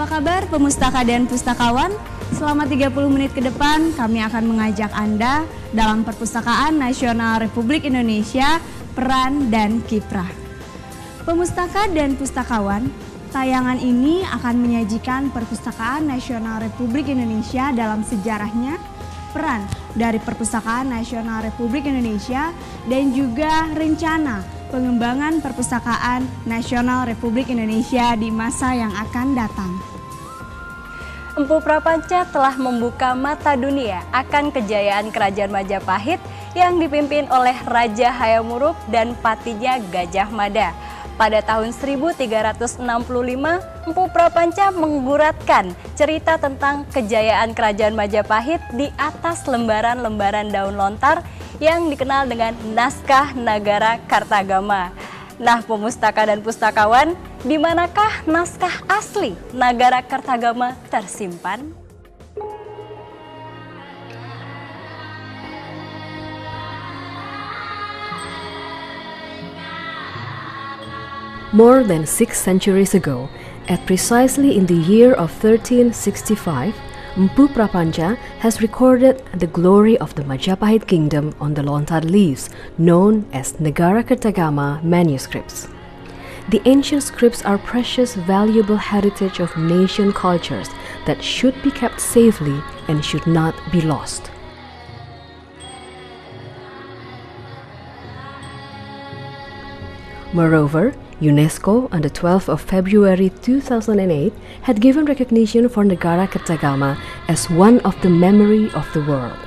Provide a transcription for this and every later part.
Apa kabar pemustaka dan pustakawan? Selama 30 menit ke depan kami akan mengajak Anda dalam Perpustakaan Nasional Republik Indonesia, peran dan kiprah. Pemustaka dan pustakawan, tayangan ini akan menyajikan Perpustakaan Nasional Republik Indonesia dalam sejarahnya, peran dari Perpustakaan Nasional Republik Indonesia, dan juga rencana pengembangan Perpustakaan Nasional Republik Indonesia di masa yang akan datang. Empu Prapanca telah membuka mata dunia akan kejayaan Kerajaan Majapahit yang dipimpin oleh Raja Hayam Wuruk dan patinya Gajah Mada. Pada tahun 1365, Empu Prapanca mengguratkan cerita tentang kejayaan Kerajaan Majapahit di atas lembaran-lembaran daun lontar yang dikenal dengan Naskah Nagara Kartagama. Nah, pemustaka dan pustakawan, di manakah naskah asli Nagara Kartagama tersimpan? More than 6 centuries ago, at precisely in the year of 1365, Empu Prapanca has recorded the glory of the Majapahit kingdom on the lontar leaves known as Nagara Kartagama manuscripts. The ancient scripts are precious, valuable heritage of nation cultures that should be kept safely and should not be lost. Moreover, UNESCO on the 12th of February 2008 had given recognition for Nagara Kartagama as one of the memory of the world.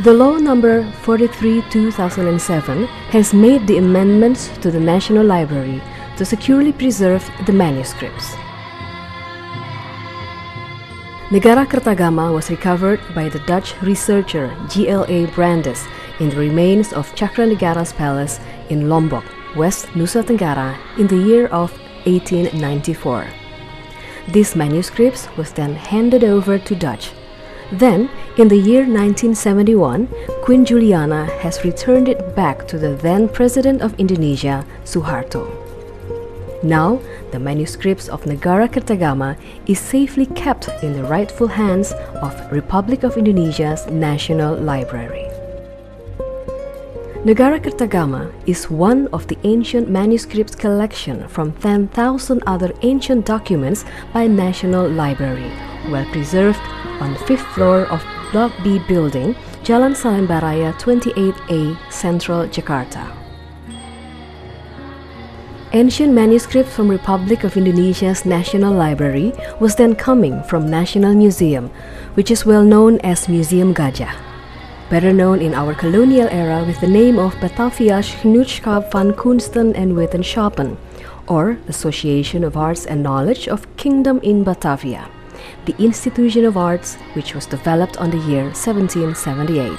The Law Number 43/2007 has made the amendments to the National Library to securely preserve the manuscripts. Nagara Kartagama was recovered by the Dutch researcher G.L.A. Brandes in the remains of Cakranegara's palace in Lombok, West Nusa Tenggara in the year of 1894. These manuscripts was then handed over to Dutch. Then, in the year 1971, Queen Juliana has returned it back to the then President of Indonesia, Suharto. Now, the manuscripts of Nagara Kartagama is safely kept in the rightful hands of Republic of Indonesia's National Library. Nagara Kartagama is one of the ancient manuscripts collection from 10,000 other ancient documents by National Library, well preserved on the 5th floor of Block B building, Jalan Salemba Raya 28A, Central Jakarta. Ancient manuscripts from Republic of Indonesia's National Library was then coming from National Museum, which is well known as Museum Gajah, better known in our colonial era with the name of Batavia's Genootschap van Kunsten en Wetenschappen, or Association of Arts and Knowledge of Kingdom in Batavia, the institution of arts which was developed on the year 1778.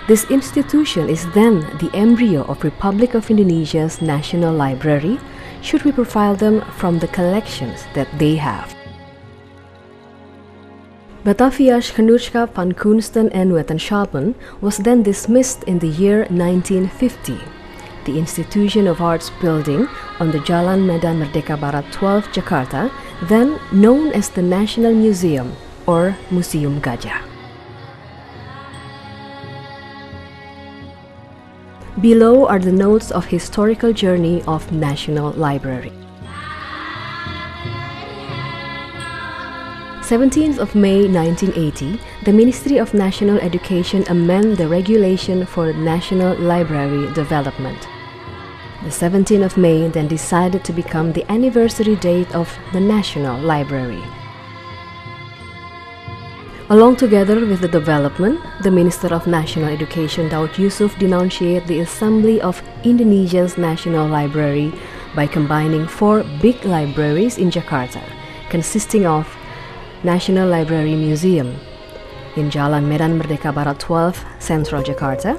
This institution is then the embryo of Republic of Indonesia's National Library, should we profile them from the collections that they have. Batavia's Genootschap van Kunsten en Wetenschappen was then dismissed in the year 1950. The Institution of Arts building on the Jalan Medan Merdeka Barat 12, Jakarta, then known as the National Museum or Museum Gajah. Below are the notes of historical journey of National Library. 17th of May 1980, the Ministry of National Education amended the regulation for National Library development. The 17th of May then decided to become the anniversary date of the National Library. Along together with the development, the Minister of National Education Daud Yusuf denunciated the assembly of Indonesia's National Library by combining 4 big libraries in Jakarta, consisting of National Library Museum in Jalan Medan Merdeka Barat 12, Central Jakarta,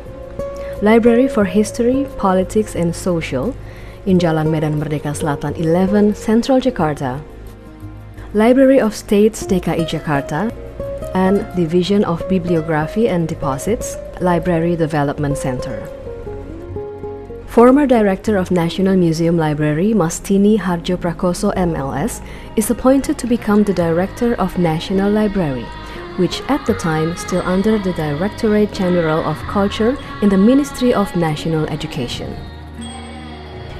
Library for History, Politics and Social in Jalan Medan Merdeka Selatan 11, Central Jakarta, Library of States DKI Jakarta, and Division of Bibliography and Deposits, Library Development Center. Former Director of National Museum Library Mastini Harjoprakoso MLS is appointed to become the Director of National Library, which at the time still under the Directorate General of Culture in the Ministry of National Education.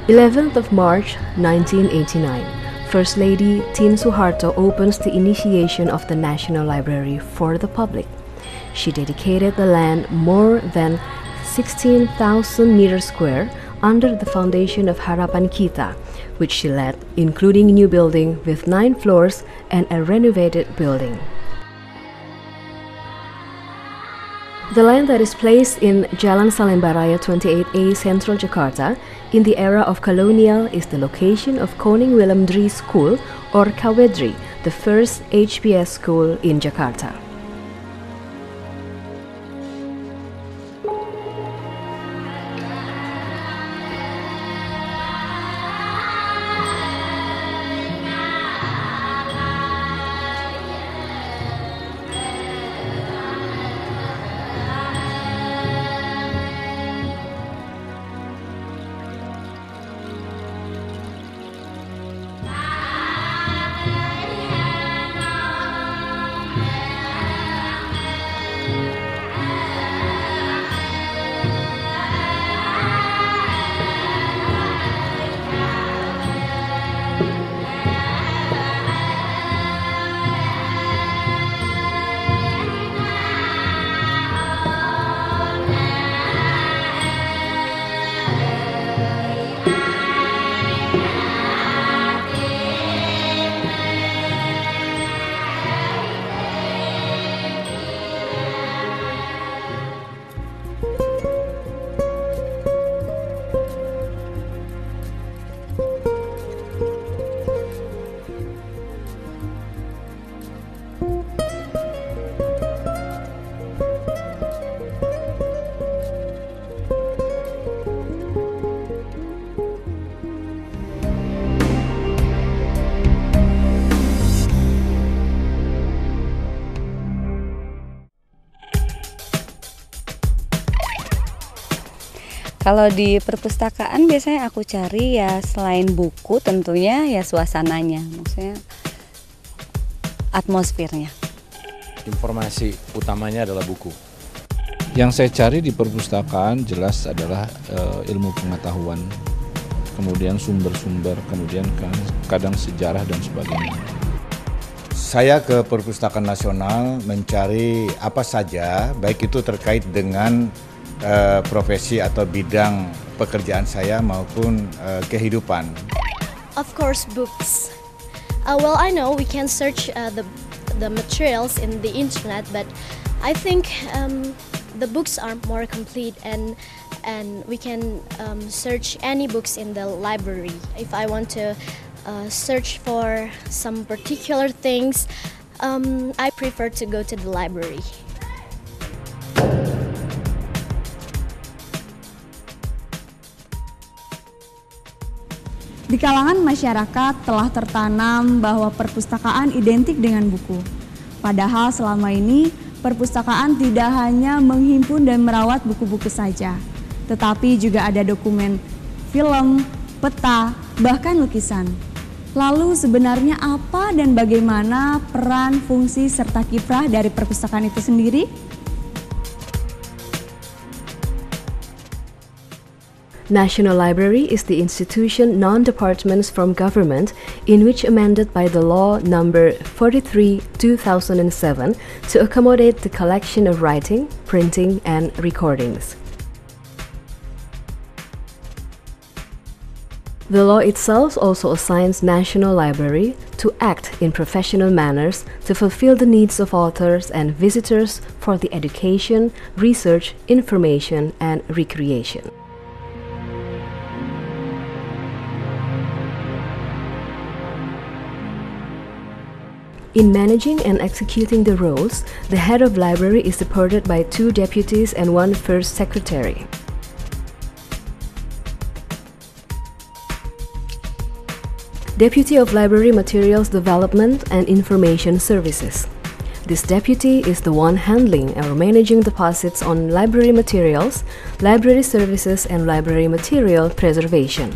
11th of March 1989, First Lady Tin Suharto opens the initiation of the National Library for the public. She dedicated the land more than 16,000 meters square under the foundation of Harapan Kita, which she led, including a new building with 9 floors and a renovated building. The land that is placed in Jalan Salemba 28A, Central Jakarta, in the era of colonial is the location of Koning Willem III School, or Kawedri, the first HBS school in Jakarta. Kalau di perpustakaan biasanya aku cari ya selain buku tentunya ya suasananya, maksudnya atmosfernya. Informasi utamanya adalah buku. Yang saya cari di perpustakaan jelas adalah ilmu pengetahuan, kemudian sumber-sumber, kemudian kadang sejarah dan sebagainya. Saya ke Perpustakaan Nasional mencari apa saja, baik itu terkait dengan profesi atau bidang pekerjaan saya maupun kehidupan. Of course, books. Well, I know we can search the materials in the internet, but I think the books are more complete, and we can search any books in the library. If I want to search for some particular things, I prefer to go to the library. Di kalangan masyarakat telah tertanam bahwa perpustakaan identik dengan buku. Padahal selama ini perpustakaan tidak hanya menghimpun dan merawat buku-buku saja, tetapi juga ada dokumen, film, peta, bahkan lukisan. Lalu sebenarnya apa dan bagaimana peran, fungsi, serta kiprah dari perpustakaan itu sendiri? National Library is the institution non-departments from government in which amended by the law number 43/2007 to accommodate the collection of writing, printing and recordings. The law itself also assigns National Library to act in professional manners to fulfill the needs of authors and visitors for the education, research, information and recreation. In managing and executing the roles, the head of library is supported by 2 deputies and 1 first secretary. Deputy of Library Materials Development and Information Services. This deputy is the one handling or managing deposits on library materials, library services, and library material preservation.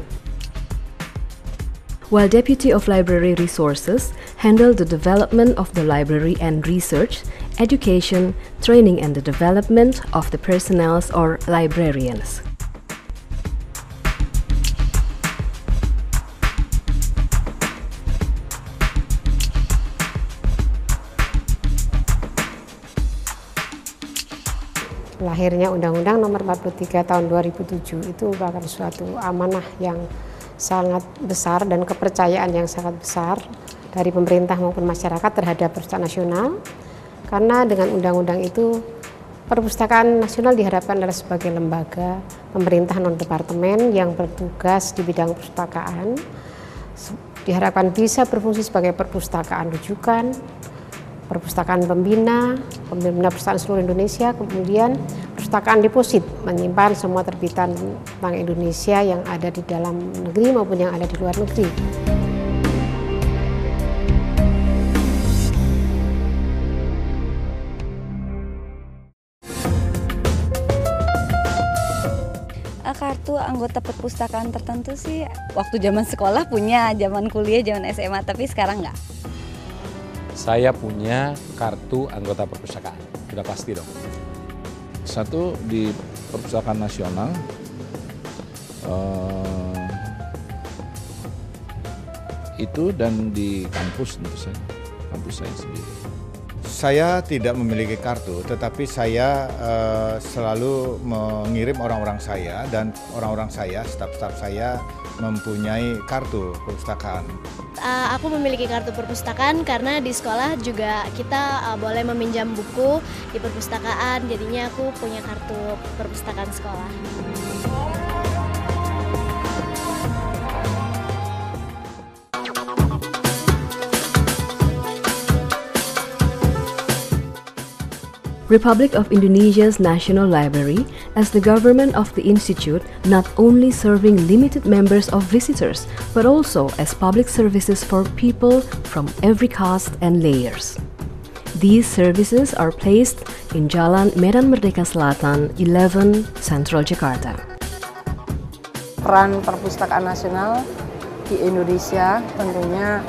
While Deputy of Library Resources handle the development of the library and research, education, training, and the development of the personnel or librarians. Lahirnya Undang-Undang Nomor 43 Tahun 2007 itu merupakan suatu amanah yang sangat besar dan kepercayaan yang sangat besar dari pemerintah maupun masyarakat terhadap perpustakaan nasional. Karena dengan undang-undang itu Perpustakaan Nasional diharapkan adalah sebagai lembaga pemerintah non-departemen yang bertugas di bidang perpustakaan. Diharapkan bisa berfungsi sebagai perpustakaan rujukan, perpustakaan pembina perpustakaan seluruh Indonesia, kemudian perpustakaan deposit menyimpan semua terbitan Bank Indonesia yang ada di dalam negeri maupun yang ada di luar negeri. Kartu anggota perpustakaan tertentu sih waktu zaman sekolah punya, zaman kuliah, zaman SMA, tapi sekarang enggak. Saya punya kartu anggota perpustakaan, sudah pasti dong. Satu di Perpustakaan Nasional, itu dan di kampus tentu saja, kampus saya sendiri. Saya tidak memiliki kartu, tetapi saya selalu mengirim orang-orang saya dan orang-orang saya, staf-staf saya mempunyai kartu perpustakaan. Aku memiliki kartu perpustakaan karena di sekolah juga kita boleh meminjam buku di perpustakaan, jadinya aku punya kartu perpustakaan sekolah. Republic of Indonesia's National Library, as the government of the institute, not only serving limited members of visitors, but also as public services for people from every caste and layers. These services are placed in Jalan Medan Merdeka Selatan, 11, Central Jakarta. Peran Perpustakaan Nasional di Indonesia tentunya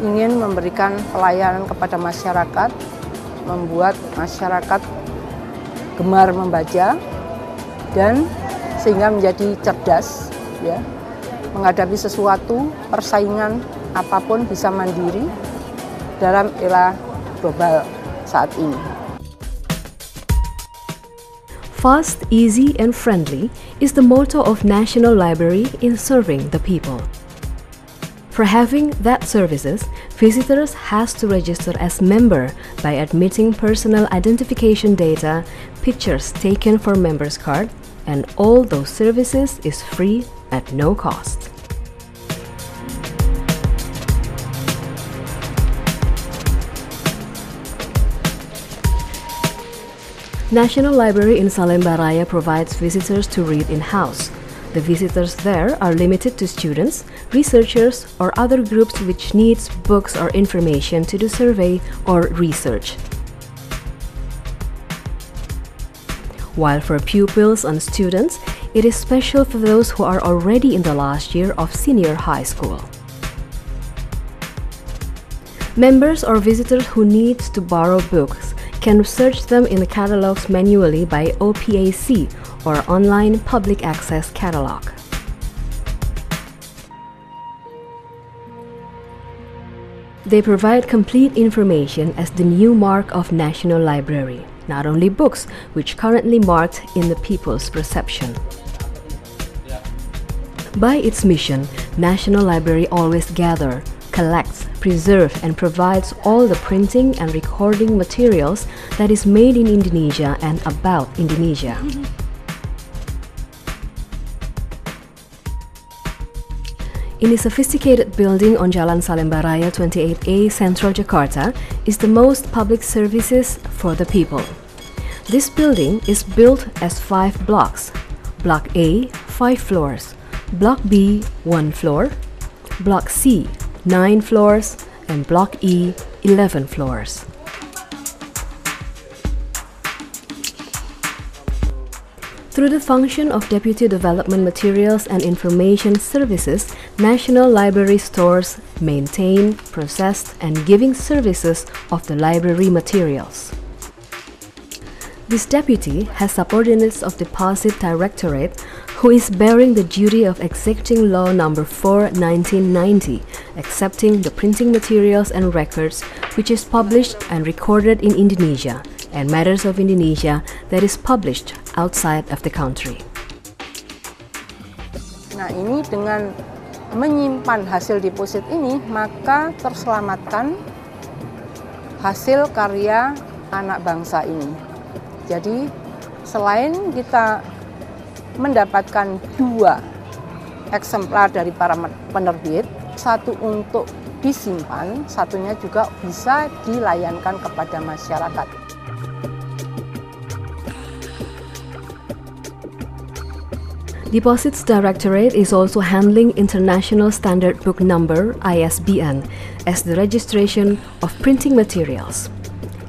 ingin memberikan pelayanan kepada masyarakat, membuat masyarakat gemar membaca dan sehingga menjadi cerdas ya, menghadapi sesuatu persaingan apapun bisa mandiri dalam era global saat ini. Fast, easy, and friendly is the motto of National Library in serving the people. For having that services, visitors has to register as member by admitting personal identification data, pictures taken for members card, and all those services is free at no cost. National Library in Salemba Raya provides visitors to read in-house. The visitors there are limited to students, researchers, or other groups which needs books or information to do survey or research. While for pupils and students, it is special for those who are already in the last year of senior high school. Members or visitors who need to borrow books can search them in the catalogs manually by OPAC or online public access catalog. They provide complete information as the new mark of National Library, not only books, which currently marked in the people's perception. By its mission, National Library always gather, collects, preserve, and provides all the printing and recording materials that is made in Indonesia and about Indonesia. In a sophisticated building on Jalan Salemba Raya 28A, Central Jakarta, is the most public services for the people. This building is built as 5 blocks. Block A, 5 floors. Block B, 1 floor. Block C, 9 floors. And Block E, 11 floors. Through the function of Deputy Development Materials and Information Services, National Library stores, maintain, process, and giving services of the library materials. This deputy has subordinates of Deposit Directorate who is bearing the duty of executing Law No. 4/1990, accepting the printing materials and records which is published and recorded in Indonesia and matters of Indonesia that is published outside of the country. Nah, ini dengan menyimpan hasil deposit ini, maka terselamatkan hasil karya anak bangsa ini. Jadi, selain kita mendapatkan 2 eksemplar dari para penerbit, satu untuk disimpan, satunya juga bisa dilayankan kepada masyarakat. Deposits Directorate is also handling International Standard Book Number (ISBN) as the registration of printing materials.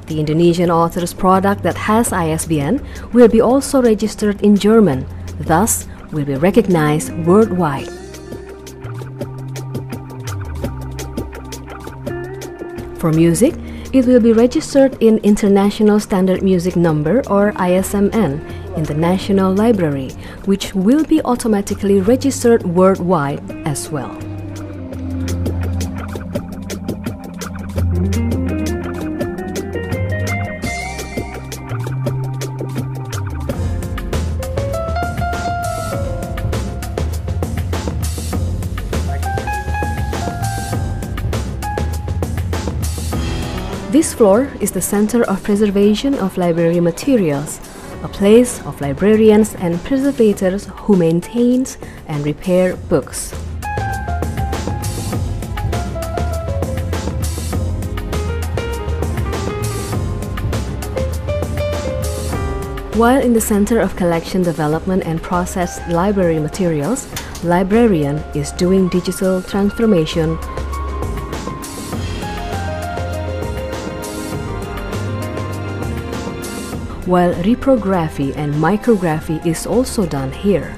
The Indonesian author's product that has ISBN will be also registered in German, thus will be recognized worldwide. For music, it will be registered in International Standard Music Number or ISMN in the National Library, which will be automatically registered worldwide as well. This floor is the center of preservation of library materials, a place of librarians and preservators who maintains and repair books. While in the Center of Collection Development and Processed Library Materials, librarian is doing digital transformation while reprography and micrography is also done here.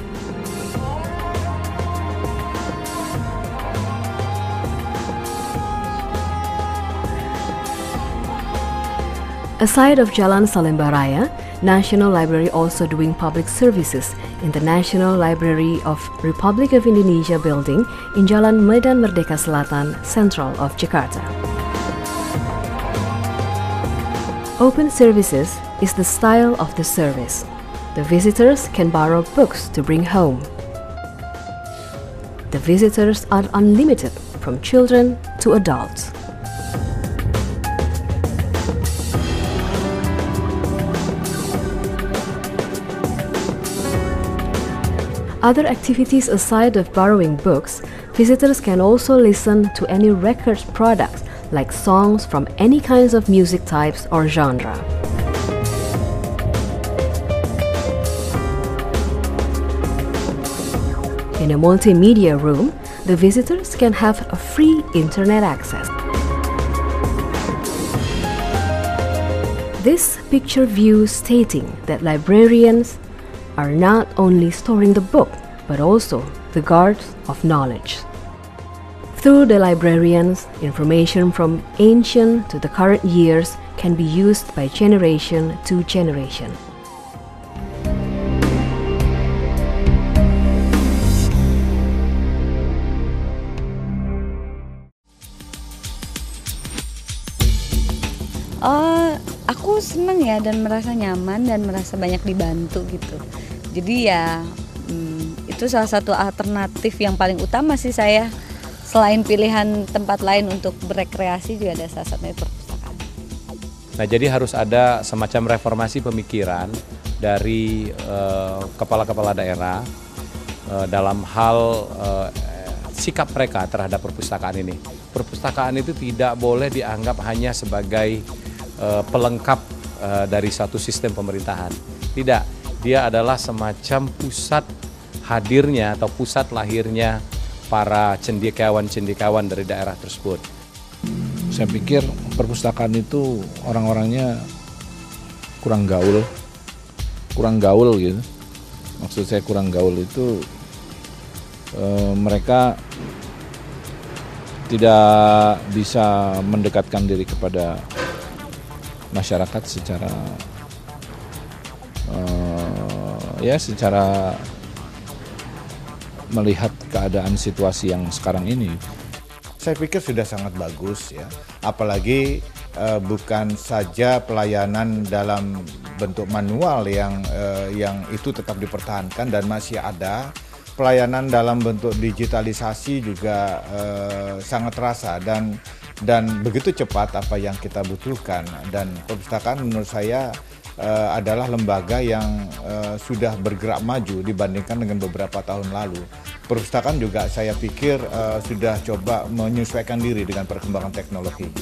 Aside of Jalan Salemba Raya, National Library also doing public services in the National Library of Republic of Indonesia building in Jalan Medan Merdeka Selatan, Central of Jakarta. Open services is the style of the service. The visitors can borrow books to bring home. The visitors are unlimited from children to adults. Other activities aside of borrowing books, visitors can also listen to any records products like songs from any kinds of music types or genre. In a multimedia room, the visitors can have a free internet access. This picture view stating that librarians are not only storing the book, but also the guards of knowledge. Through the librarians, information from ancient to the current years can be used by generation to generation. Aku senang ya dan merasa nyaman dan merasa banyak dibantu gitu. Jadi ya itu salah satu alternatif yang paling utama sih saya. Selain pilihan tempat lain untuk berekreasi juga ada salah satunya perpustakaan. Nah, jadi harus ada semacam reformasi pemikiran dari kepala-kepala daerah dalam hal sikap mereka terhadap perpustakaan ini. Perpustakaan itu tidak boleh dianggap hanya sebagai pelengkap dari satu sistem pemerintahan. Tidak, dia adalah semacam pusat hadirnya atau pusat lahirnya para cendekiawan-cendekiawan dari daerah tersebut. Saya pikir perpustakaan itu orang-orangnya kurang gaul gitu. maksud saya kurang gaul itu mereka tidak bisa mendekatkan diri kepada masyarakat secara secara melihat keadaan situasi yang sekarang ini. Saya pikir sudah sangat bagus ya, apalagi bukan saja pelayanan dalam bentuk manual yang itu tetap dipertahankan dan masih ada. Pelayanan dalam bentuk digitalisasi juga sangat terasa dan begitu cepat apa yang kita butuhkan. Dan perpustakaan menurut saya adalah lembaga yang sudah bergerak maju dibandingkan dengan beberapa tahun lalu. Perpustakaan juga saya pikir sudah coba menyesuaikan diri dengan perkembangan teknologi.